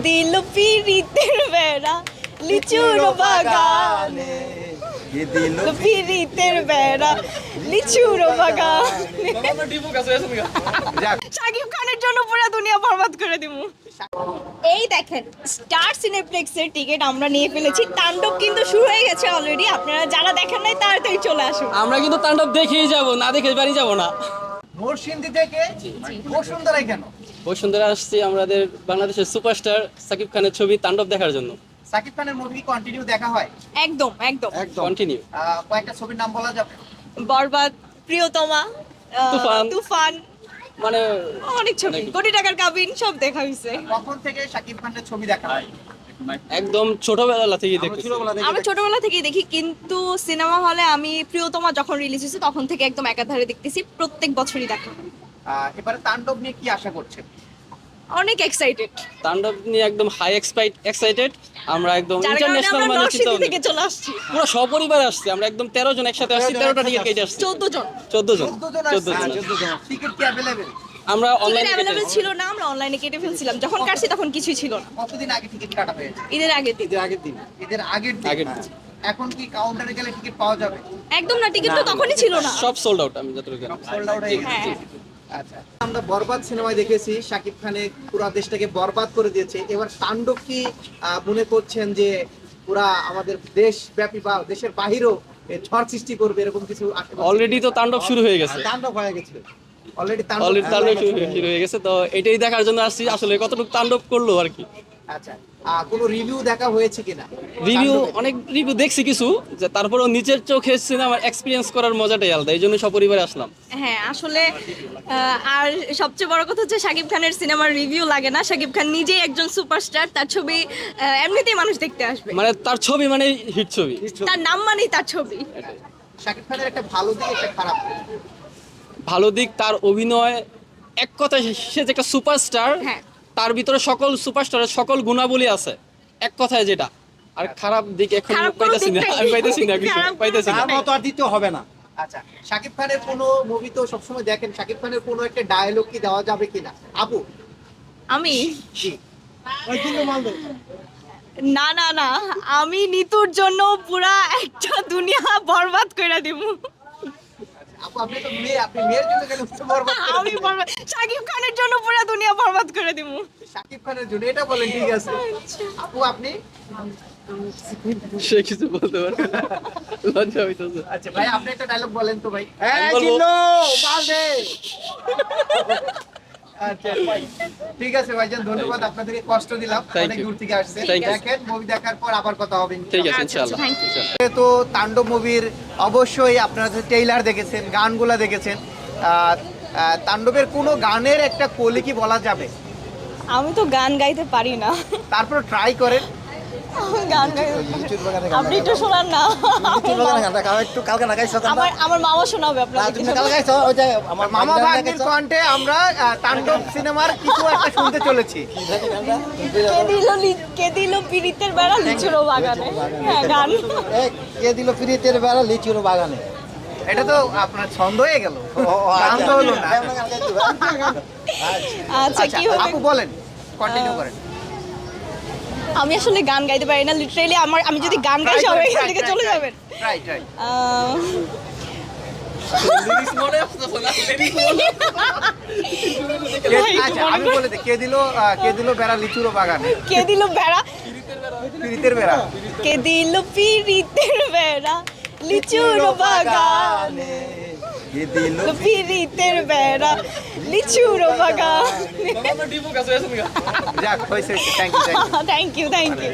দিল পিরিতের বেড়া লিচুর বাগানে দিল পিরিতের বেড়া লিচুর বাগানে শাকিব খানের জন্য পুরো দুনিয়া বরবাদ করে দিব। এই দেখেন স্টার সিনেপ্লেক্সের টিকিট আমরা নিয়ে ফেলেছি। তাণ্ডব কিন্তু শুরু হয়ে গেছে অলরেডি। আপনারা যারা দেখেন নাই তাড়াতাড়ি চলে আসুন। আমরা কিন্তু তাণ্ডব দেখেই যাব, না দেখে বাড়ি যাব না। নরসিংদী থেকে বসুন্ধরায় কেন? বসুন্ধরা আসছি আমাদের বাংলাদেশের সুপারস্টার সাকিব খানের ছবি তাণ্ডব দেখার জন্য। সাকিব খানের মুভি কন্টিনিউ দেখা হয়? একদম একদম কন্টিনিউ। কয়েকটা ছবির নাম বলা যাবে? বরবাদ, প্রিয়তমা, তুফান, মানে অনেক ছবি, কোটি টাকার কাবিন সব দেখা হয়েছে। কখন থেকে সাকিব খানের ছবি দেখা হয়? একদম ছোটবেলা থেকেই দেখতেছি। আমি ছোটবেলা থেকেই দেখি, কিন্তু সিনেমা হলে আমি প্রিয়তমা যখন রিলিজ হয়েছে তখন থেকে একদম একাধারে দেখতেছি, প্রত্যেক বছরই দেখা। এবারে তাণ্ডব নিয়ে কি আশা করছেন? অনেক এক্সাইটেড, তাণ্ডব নিয়ে একদম হাই এক্সাইটেড। আমরা একদম যার কারণে ইন্টারন্যাশনাল আমরা মানে চিন্তা নরসিংদী থেকে চলে আসছি। পুরো সপরিবার আসছে। আমরা একদম 13 জন একসাথে আসছি, 13টা টিকিট কেটে আসছি। 14 জন 14 জন 14 জন। টিকিট কি অ্যাভেলেবেল? আমরা টিকিট অনলাইনে অ্যাভেলেবল ছিল না, আমরা অনলাইনে কেটে ফেলছিলাম। যখন কাটছি তখন কিছুই ছিল না। কতদিন আগে টিকিট কাটা হয়েছে? ঈদের আগের দিন। ঈদের আগের আগের দিন। দিন। এখন কি কাউন্টারে গেলে টিকিট পাওয়া যাবে? একদম না, টিকিট তো তখনই ছিল না। সব সোল্ড আউট। আমি যতটুকু জানি সোল্ড আউট হয়ে গেছে। হ্যাঁ। আচ্ছা, আমরা বরবাদ সিনেমায় দেখেছি শাকিব খানের পুরো দেশটাকে বরবাদ করে দিয়েছে। এবার তাণ্ডব কি মনে করছেন যে পুরা আমাদের দেশব্যাপী বা দেশের বাহিরেও ঝড় সৃষ্টি করবে এরকম কিছু? অলরেডি তো তাণ্ডব শুরু হয়ে গেছে। তাণ্ডব হয়ে গেছে অলরেডি। অলরেডি তাণ্ডব শুরু হয়ে গেছে। তো এটাই দেখার জন্য আসছি, আসলে কতটুকু তাণ্ডব করলো আর কি। আচ্ছা, কোনো রিভিউ দেখা হয়েছে কিনা? রিভিউ অনেক রিভিউ দেখছি কিছু, যে তারপরেও নিজের চোখে সিনেমা এক্সপিরিয়েন্স করার মজাটাই আলাদা। এই জন্য সপরিবারে আসলাম। হ্যাঁ আসলে আর সবচেয়ে বড় কথা হচ্ছে শাকিব খানের সিনেমার রিভিউ লাগে না। শাকিব খান নিজেই একজন সুপারস্টার, তার ছবি এমনিতেই মানুষ দেখতে আসবে। মানে তার ছবি মানে হিট ছবি, তার নাম মানেই তার ছবি। শাকিব খানের একটা ভালো দিক একটা খারাপ দিক। ভালো দিক তার অভিনয়। এক কথায় সে যে একটা সুপারস্টার, হ্যাঁ। তার ভিতরে সকল সুপারস্টারের সকল গুণাবলী আছে, এক কথায় যেটা। আর খারাপ দিক এখন খারাপ কোনো পাইতেছি না, দিক নাই। আমি পাইতেছি না কিছু, খারাপ পাইতেছি না। কোনো দিক নাই। আর দ্বিতীয় হবে না। আচ্ছা, শাকিব খানের কোনো মুভি তো সবসময় দেখেন, শাকিব খানের কোনো একটা ডায়লগ কি দেওয়া যাবে কিনা? আপু আমি জি না না না, আমি নিতুর জন্য পুরা একটা দুনিয়া বরবাদ করে দিব। আপু, আপনি তো মেয়ে, আপনি মেয়ের জন্য কেন বরবাদ করে আমি দিলেন? বরবাদ, শাকিব খানের জন্য পুরা দুনিয়া বরবাদ করে দিব। শাকিব খানের জন্য এটা বলেন, ঠিক আছে। আপু আপনি? সে কিছু বলতে পারবে না, লজ্জা হইতেছে। আচ্ছা ভাই, আপনি একটা ডায়লগ বলেন তো ভাই। আমি বলবো- আচ্ছা ভাই, ঠিক আছে ভাইজান, ধন্যবাদ। আপনাদেরকে কষ্ট দিলাম, Thank অনেক you. দূর থেকে আসছে। Thank you. দেখেন, মুভি দেখার পর আবার কথা হবে ঠিক ইনশাআল্লাহ। আছে আচ্ছা, ইনশাআল্লাহ। thank you. ইনশাআল্লাহ। তো তাণ্ডব মুভির অবশ্যই আপনারা ট্রেইলার দেখেছেন, গানগুলা দেখেছেন। তাণ্ডবের কোনো গানের একটা কলি কি বলা যাবে? আমি তো গান গাইতে পারি না। তারপর ট্রাই করেন। গান গাইতে আপনি একটু শোনান না। আমার মামা শোনাবে আপনাদের কিছু। আমার মামা ভাগ্নির কণ্ঠে আমরা তাণ্ডব সিনেমার কিছু একটা শুনতে চলেছি। কে দিল পিরিতের বেড়া লিচুর বাগানে। হ্যাঁ গান। কে দিল ফ্রিতের বেড়া লিচুর বাগানে। এটা তো আপনার ছন্দ হয়ে গেল, গান তো হলো না। আচ্ছা আচ্ছা কি হবে? আপু বলেন, কন্টিনিউ করেন। আমি আসলে গান গাইতে পারি না লিটারেলি। আমি যদি গান গাই সবাই এখান থেকে চলে যাবেন। ট্রাই আচ্ছা, আমি বলে দিই, কে দিল বেড়া লিচুর বাগানে। কে দিল বেড়া, পিরিতের বেড়া কে দিল পিরিতের বেড়া লিচুর বাগানে। কে দিল পিরিতের বেড়া লিচুর বাগানে। যাক, হয়েছে। Thank you thank you.